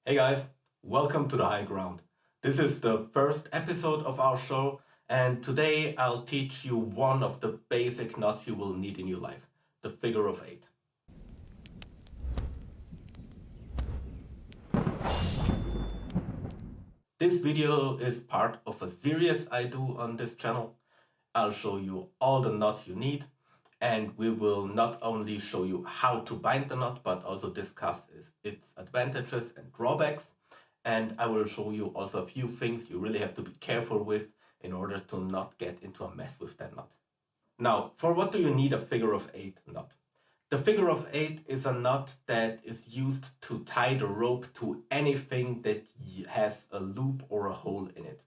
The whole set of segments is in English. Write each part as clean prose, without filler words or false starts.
Hey guys, welcome to the high ground. This is the first episode of our show, and today I'll teach you one of the basic knots you will need in your life, the figure of eight. This video is part of a series I do on this channel. I'll show you all the knots you need, and we will not only show you how to bind the knot, but also discuss its advantages and drawbacks. And I will show you also a few things you really have to be careful with in order to not get into a mess with that knot. Now, for what do you need a figure of eight knot? The figure of eight is a knot that is used to tie the rope to anything that has a loop or a hole in it.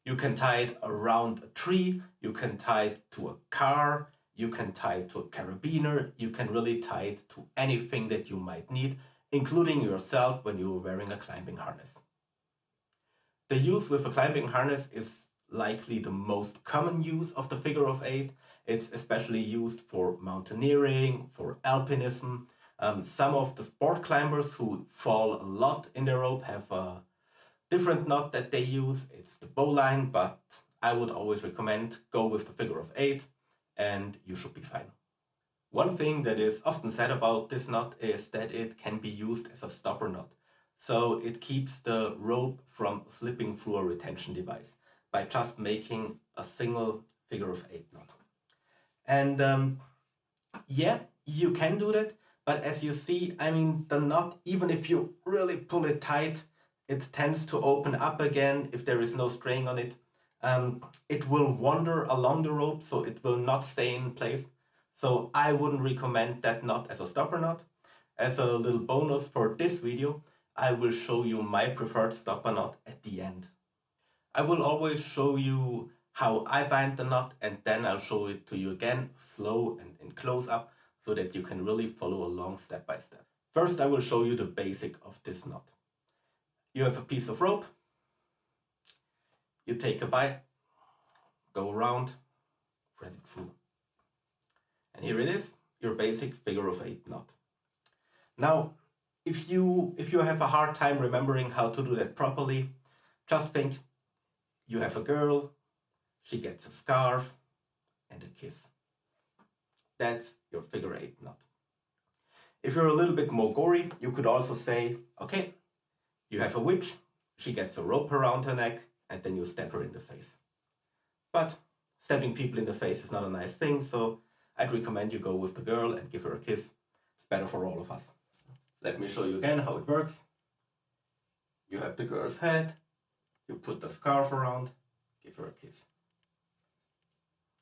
You can tie it around a tree, you can tie it to a car, you can tie it to a carabiner, you can really tie it to anything that you might need, including yourself when you're wearing a climbing harness. The use with a climbing harness is likely the most common use of the figure of eight. It's especially used for mountaineering, for alpinism. Some of the sport climbers who fall a lot in the rope have a different knot that they use. It's the bowline, but I would always recommend go with the figure of eight and you should be fine. One thing that is often said about this knot is that it can be used as a stopper knot. So it keeps the rope from slipping through a retention device by just making a single figure of eight knot. And yeah, you can do that, but as you see, the knot, even if you really pull it tight, it tends to open up again if there is no string on it. It will wander along the rope, so it will not stay in place. So I wouldn't recommend that knot as a stopper knot. As a little bonus for this video, I will show you my preferred stopper knot at the end. I will always show you how I bind the knot, and then I'll show it to you again, slow and in close up, so that you can really follow along step by step. First, I will show you the basic of this knot. You have a piece of rope, you take a bight, go around, thread it through. And here it is, your basic figure of eight knot. Now, if you have a hard time remembering how to do that properly, just think you have a girl, she gets a scarf and a kiss. That's your figure eight knot. If you're a little bit more gory, you could also say, okay, you have a witch, she gets a rope around her neck, and then you stab her in the face. But stabbing people in the face is not a nice thing, so I'd recommend you go with the girl and give her a kiss. It's better for all of us. Let me show you again how it works. You have the girl's head, you put the scarf around, give her a kiss.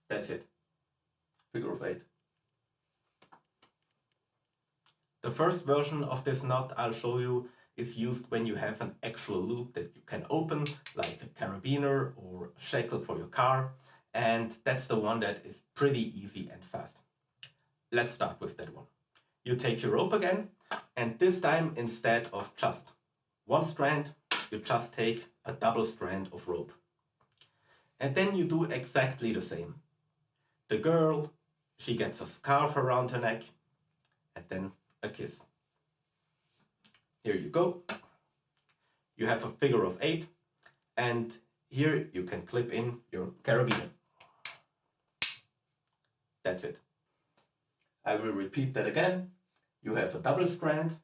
That's it. Figure of eight. The first version of this knot I'll show you is used when you have an actual loop that you can open, like a carabiner or a shackle for your car, and that's the one that is pretty easy and fast. Let's start with that one. You take your rope again, and this time instead of just one strand, you just take a double strand of rope. And then you do exactly the same. The girl, she gets a scarf around her neck, and then a kiss. Here you go. You have a figure of eight, and here you can clip in your carabiner. That's it. I will repeat that again. You have a double strand,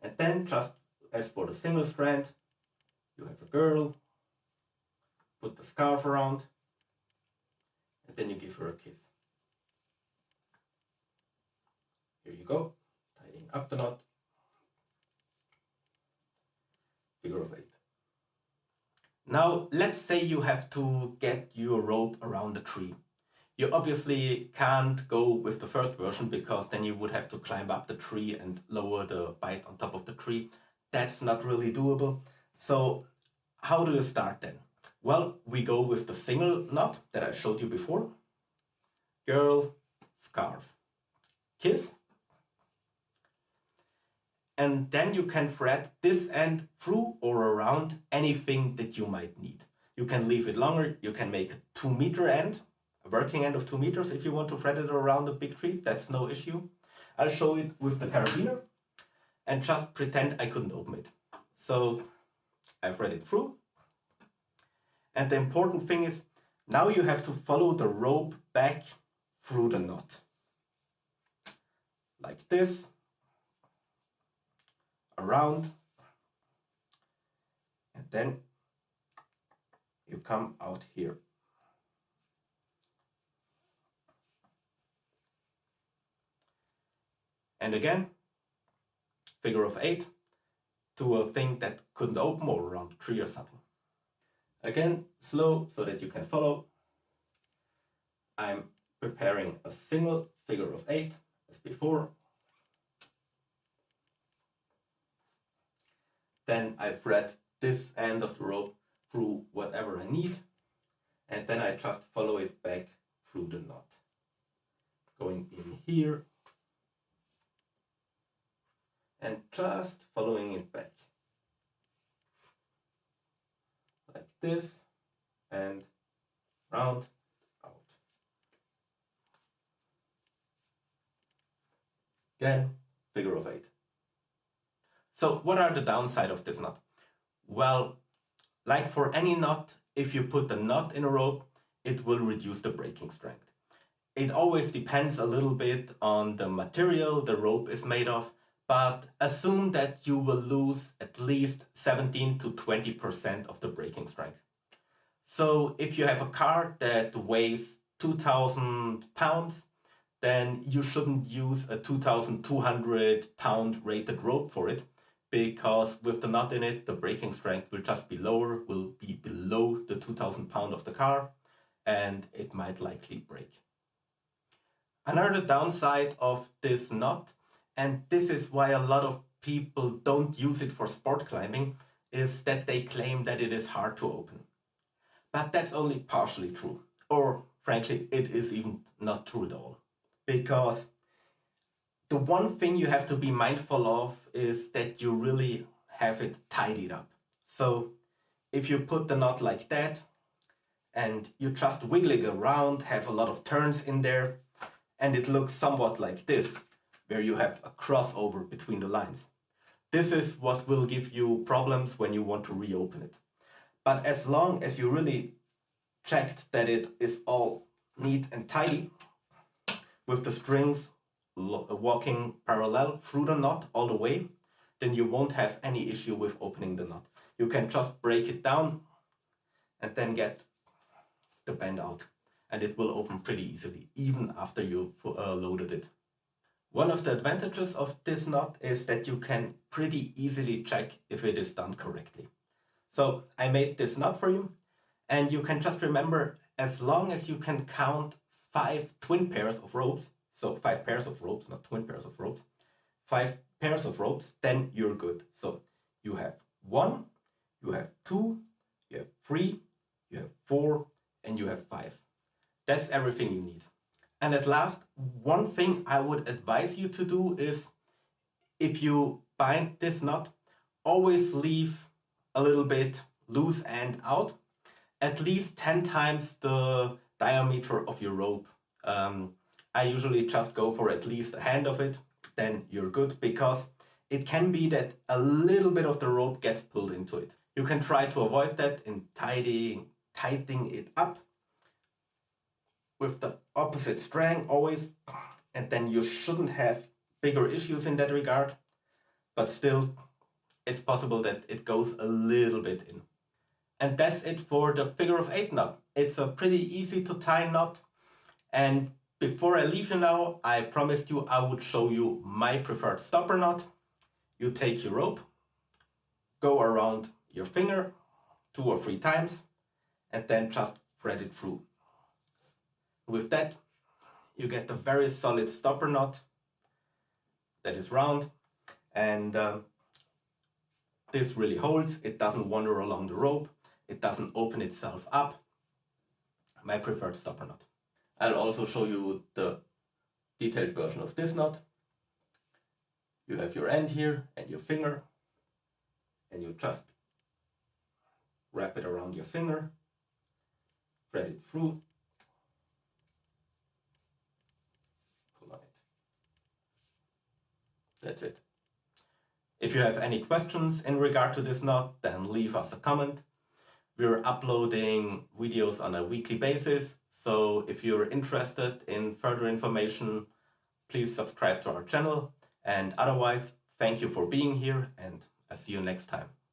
and then just as for the single strand, you have a girl, put the scarf around, and then you give her a kiss. Here you go, tidying up the knot. Figure of eight. Now, let's say you have to get your rope around a tree. You obviously can't go with the first version because then you would have to climb up the tree and lower the bight on top of the tree. That's not really doable. So how do you start then? Well, we go with the single knot that I showed you before. Girl, scarf, kiss. And then you can thread this end through or around anything that you might need. You can leave it longer, you can make a 2-meter end, a working end of 2 meters if you want to thread it around a big tree, that's no issue. I'll show it with the carabiner. and just pretend I couldn't open it. So I thread it through. And the important thing is, now you have to follow the rope back through the knot. Like this, around, and then you come out here. And again, figure of 8 to a thing that couldn't open, or around 3 or something. Again, slow so that you can follow. I'm preparing a single figure of 8 as before. Then I thread this end of the rope through whatever I need, and then I just follow it back through the knot. Going in here and just following it back. Like this, and round, out. Again, figure of 8. So what are the downside of this knot? Well, like for any knot, if you put the knot in a rope, it will reduce the breaking strength. It always depends a little bit on the material the rope is made of, but assume that you will lose at least 17 to 20% of the breaking strength. So if you have a car that weighs 2,000 pounds, then you shouldn't use a 2,200 pound rated rope for it, because with the knot in it, the braking strength will just be lower, will be below the 2,000 pound of the car, and it might likely break. Another downside of this knot, and this is why a lot of people don't use it for sport climbing, is that they claim that it is hard to open. But that's only partially true, or frankly, it is even not true at all. Because the one thing you have to be mindful of is that you really have it tidied up. So if you put the knot like that and you just wiggle it around, have a lot of turns in there, and it looks somewhat like this, where you have a crossover between the lines. This is what will give you problems when you want to reopen it. But as long as you really checked that it is all neat and tidy, with the strings walking parallel through the knot all the way, then you won't have any issue with opening the knot. You can just break it down and then get the band out, and it will open pretty easily, even after you've loaded it. One of the advantages of this knot is that you can pretty easily check if it is done correctly. So I made this knot for you, and you can just remember, as long as you can count 5 twin pairs of ropes, so 5 pairs of ropes, not twin pairs of ropes, 5 pairs of ropes, then you're good. So you have 1, you have 2, you have 3, you have 4, and you have 5. That's everything you need. And at last, one thing I would advise you to do is, if you bind this knot, always leave a little bit loose end out, at least 10 times the diameter of your rope. I usually just go for at least a hand of it, then you're good, because it can be that a little bit of the rope gets pulled into it. You can try to avoid that in tightening it up with the opposite strand always, and then you shouldn't have bigger issues in that regard, but still it's possible that it goes a little bit in. And that's it for the figure of 8 knot. It's a pretty easy to tie knot, and before I leave you now, I promised you I would show you my preferred stopper knot. You take your rope, go around your finger 2 or 3 times, and then just thread it through. With that, you get a very solid stopper knot that is round, and this really holds. It doesn't wander along the rope, it doesn't open itself up. My preferred stopper knot. I'll also show you the detailed version of this knot. You have your end here and your finger, and you just wrap it around your finger, thread it through, pull on it. That's it. If you have any questions in regard to this knot, then leave us a comment. We're uploading videos on a weekly basis, so if you're interested in further information, please subscribe to our channel. And otherwise, thank you for being here, and I'll see you next time.